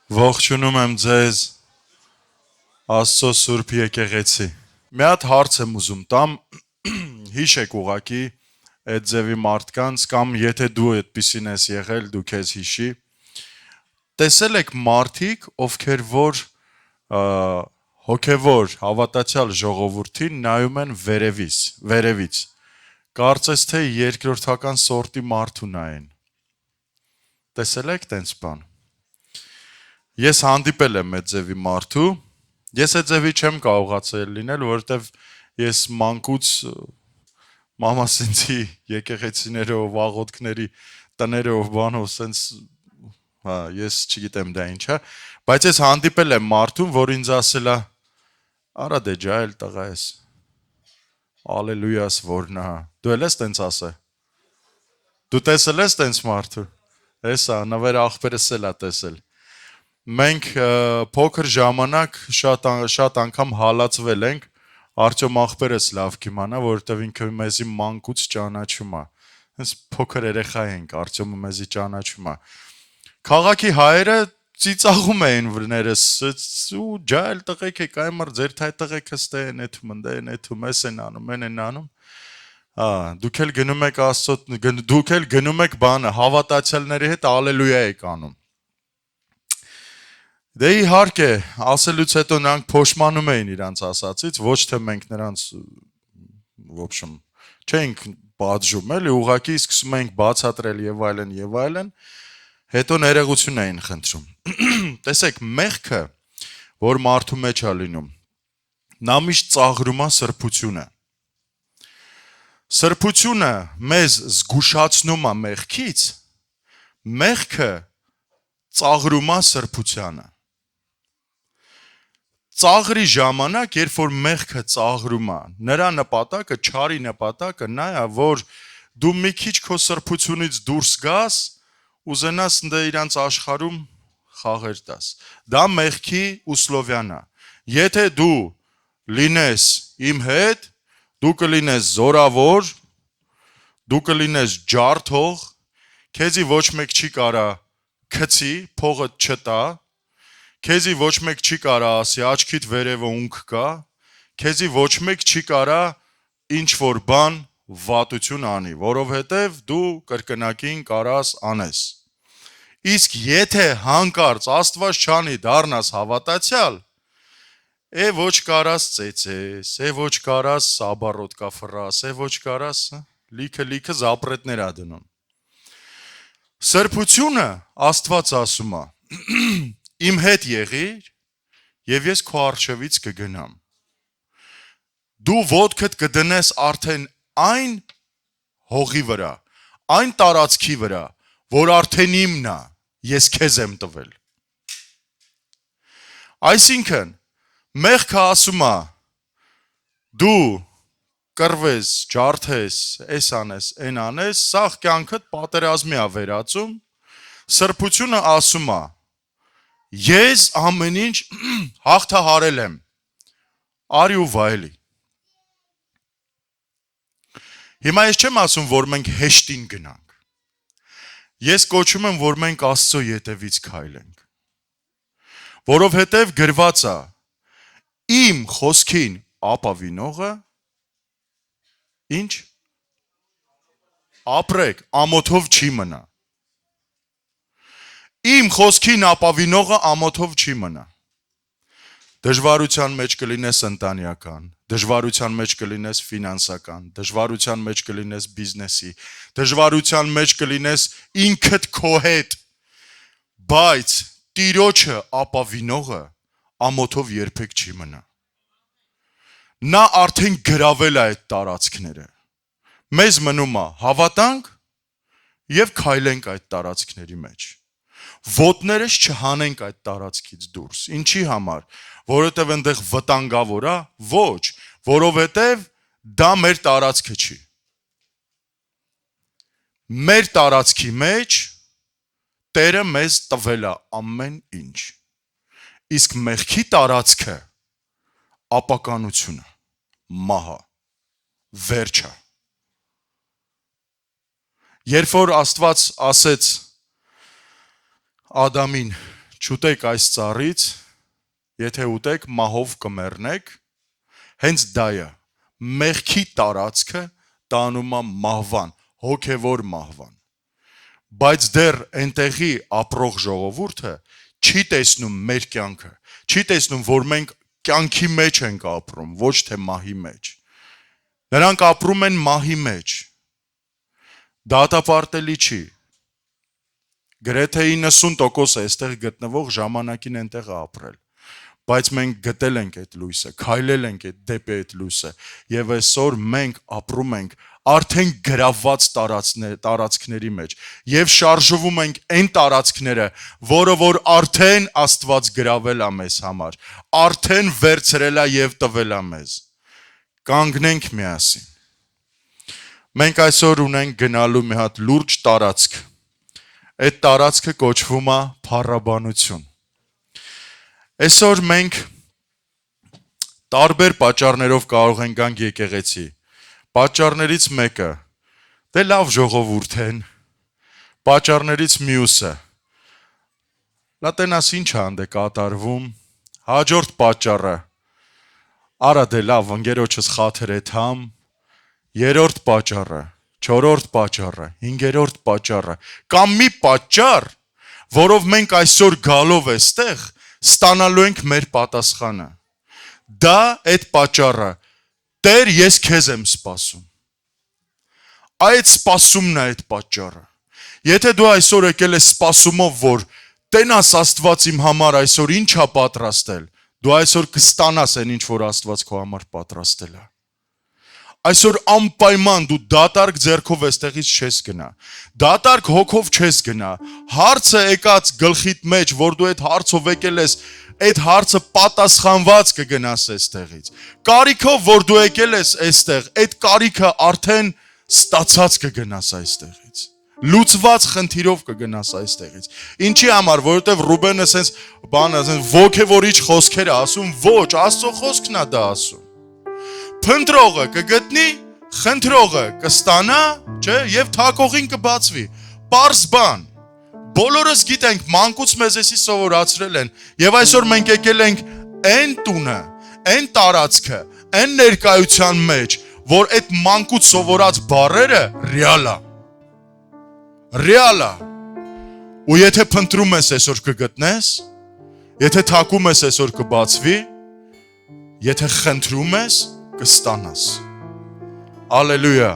Ողջունում եմ ձեզ Աստծո Սուրբ եկեղեցի։ Մի հատ հարց եմ ուզում տամ, հիշեք ուղակի այդ ձևի մարդկանց կամ եթե դու այդպիսին ես եղել, դու քեզ հիշի։ Տեսել եք մարդիկ, ովքեր որ հոգևոր հավատացյալ ժողովրդին նայում են վերևից։ Կարծես թե երկրորդական սորտի մարդու նայեն։ Տեսել եք տենց բան։ Ես հանդիպել եմ այդ ձևի մարդու, ես այդ ձևի չեմ կարողացել լինել, որովհետև ես մանկուց մամասենցի եկեղեցիներով, աղոթքների տներով, բանով, սենց, ես չգիտեմ դա ինչ է, բայց ես հանդիպել եմ մարդուն, որ ինձ ասել է, արա դե ջահել տղա ես, ալելույաս որն է, դու էլ ես տենց ասե, դու տեսել ես տենց մարդու, հեսա, նվեր աղբերս էլ է տեսել, մենք փոքր ժամանակ շատ անգամ հալածվել ենք, Արտյոմ աղբերս լավ կիմանա, որովհետև ինքը մեզի մանկուց ճանաչում է, հենց փոքր երեխա ենք, Արտյոմը մեզի ճանաչում է, քաղաքի հայերը ծիծաղում էին վրներս, ու ջահել տղեկ եք, այմար ձեր թայ տղեքը ստե են էթում, ընդ են էթում, ես են անում, դուք էլ գնում եք Աստծո, դուք էլ գնում եք բանը, հավատացյալների հետ ալելույա եք անում, Դե իհարկե, ասելուց հետո նրանք փոշմանում էին իրանց ասացից, ոչ թե մենք նրանց, չենք պատժում, էլի ուղղակի սկսում ենք բացատրել եւ այլն, հետո ներողություն էին խնդրում։ Տեսեք, մեղքը, որ մարդու մեջ է լինում, նա միշտ ծաղրում է սրբությունը։ Սրբությունը մեզ զգուշացնում է մեղքից, մեղքը ծաղրում է սրբությանը։ Ծաղրի ժամանակ, երբ որ մեղքը ծաղրում է, նրա նպատակը, չարի նպատակը նա է, որ դու մի քիչ քո սրբությունից դուրս գաս, ուզենաս դե իրանց աշխարհում խաղեր տաս։ Դա մեղքի ուսլովյան է։ Եթե դու լինես իմ հետ, դու կլինես զորավոր, դու կլինես ջարդող, քեզի ոչ մեկ չի կարա քցի, փողը չտա, քեզի ոչ մեկ չի կարա ասի աչքիդ վերևը ունք կա, քեզի ոչ մեկ չի կարա ինչ որ բան վատություն անի, որովհետև դու կրկնակին կարաս անես։ Իսկ եթե հանկարծ Աստված չանի դառնաս հավատացյալ, ոչ կարաս ծեծես, ոչ կարաս սաբարոտկա ֆրաս, ոչ կարաս լիքը զապրետներ ա դնում։ Սրբությունը Աստված ասում է, իմ հետ եղիր եւ ես քո առջևից կգնամ։ Դու ոտքդ կդնես արդեն այն հողի վրա, այն տարածքի վրա, որ արդեն իմն է, ես քեզ եմ տվել։ Այսինքն, մեղքը ասում է, դու կռվես, ջարդես, էս անես, այն անես, սաղ կյանքդ պատերազմի է վերածում, սրբությունը ասում է, ես ամեն ինչ հաղթահարել եմ, արի ու վայելի։ Հիմա ես չեմ ասում, որ մենք հեշտին գնանք, ես կոչում եմ, որ մենք Աստծո ետևից քայլենք, որովհետև գրված է, իմ խոսքին ապավինողը, ինչ, ապրեք, ամոթով չի մնա, իմ խոսքին ապավինողը ամոթով չի մնա, դժվարության մեջ կլինես ընտանեկան, դժվարության մեջ կլինես ֆինանսական, դժվարության մեջ կլինես բիզնեսի, դժվարության մեջ կլինես ինքդ քո հետ, բայց Տիրոջը ապավինողը ամոթով երբեք չի մնա։ Նա արդեն գրավել է այդ տարածքները, մեզ մնում է հավատանք եւ քայլենք այդ տարածքների մեջ, ոտներս չհանենք այդ տարածքից դուրս, ինչի համար, որովհետև այնտեղ վտանգավոր է, ոչ, որովհետև դա մեր տարածքը չի։ Մեր տարածքի մեջ Տերը մեզ տվել է ամեն ինչ, իսկ մեղքի տարածքը ապականությունը, մահը, վերջը։ Երբ որ Աստված ասեց Ադամին, Չուտեք այս ծառից, եթե ուտեք մահով կմեռնեք, հենց դա է, մեղքի տարածքը տանում է մահվան, հոգևոր մահվան, բայց դեռ այնտեղի ապրող ժողովուրդը չի տեսնում մեր կյանքը, չի տեսնում, որ մենք կյանքի մեջ ենք ապրում, ոչ թե մահի մեջ, նրանք ապրում են մահի մեջ, դատապարտելի չի, գրեթե 90% այստեղ գտնվող ժամանակին այնտեղ ապրել, բայց մենք գտել ենք այդ լույսը, քայլել ենք դեպի այդ լույսը եւ այսօր մենք ապրում ենք արդեն գրավված տարածքների մեջ եւ շարժվում ենք այն տարածքները, որը որ արդեն Աստված գրավել է մեզ համար, արդեն վերցրել է եւ տվել է մեզ։ Կանգնենք միասին։ Մենք այսօր ունենք գնալու մի հատ լուրջ տարածք։ Այդ տարածքը կոչվում է փառաբանություն։ Այսօր մենք տարբեր պատճառներով կարող ենք գանք եկեղեցի։ Պատճառներից մեկը, դե լավ ժողովուրդ են, պատճառներից մյուսը, լատենաս ինչ հանդե կատարվում, հաջորդ պատճառը, արա դե լավ ընգերոչս խաթր էդ համ, երորդ պատճառը, չորորդ պատճառը, հինգերորդ պատճառը, կամ մի պատճառ, որով մենք այսօր գալով էստեղ, ստանալու ենք մեր պատասխանը, դա այդ պատճառը, Տեր, ես քեզ եմ սպասում, այդ սպասումն է այդ պատճառը, եթե դու այսօր եկել ես սպասումով, որ տենաս Աստված իմ համար այսօր ինչ է պատրաստել, դու այսօր կստանաս այն ինչ, որ Աստված քո համար պատրաստել է, այսօր անպայման դու դատարկ ձեռքով էստեղից չես գնա, դատարկ հոգով չես գնա, հարցը եկած գլխիդ մեջ, որ դու այդ հարցով եկել ես, այդ հարցը պատասխանված կգնաս այստեղից, կարիքով, որ դու եկել ես այստեղ, այդ կարիքը արդեն ստացած կգնաս այստեղից, լուծված խնդիրով կգնաս այստեղից, ինչի համար, որովհետև Ռուբենը սենց բանը, ոգևորիչ խոսքեր է ասում, ոչ, Աստծո խոսքն է դա ասում, փնտրողը կգտնի, խնդրողը կստանա, չէ, եւ թակողին կբացվի, պարզ բան, բոլորս գիտենք, մանկուց մեզ էսի սովորացրել են, եւ այսօր մենք եկել ենք այն տունը, այն տարածքը, այն ներկայության մեջ, որ այդ մանկուց սովորած բառերը ռեալ է, ու եթե փնտրում ես այսօր կգտնես, եթե թակում ես այսօր կբացվի, եթե խնդրում ես կստանաս, ալելույա,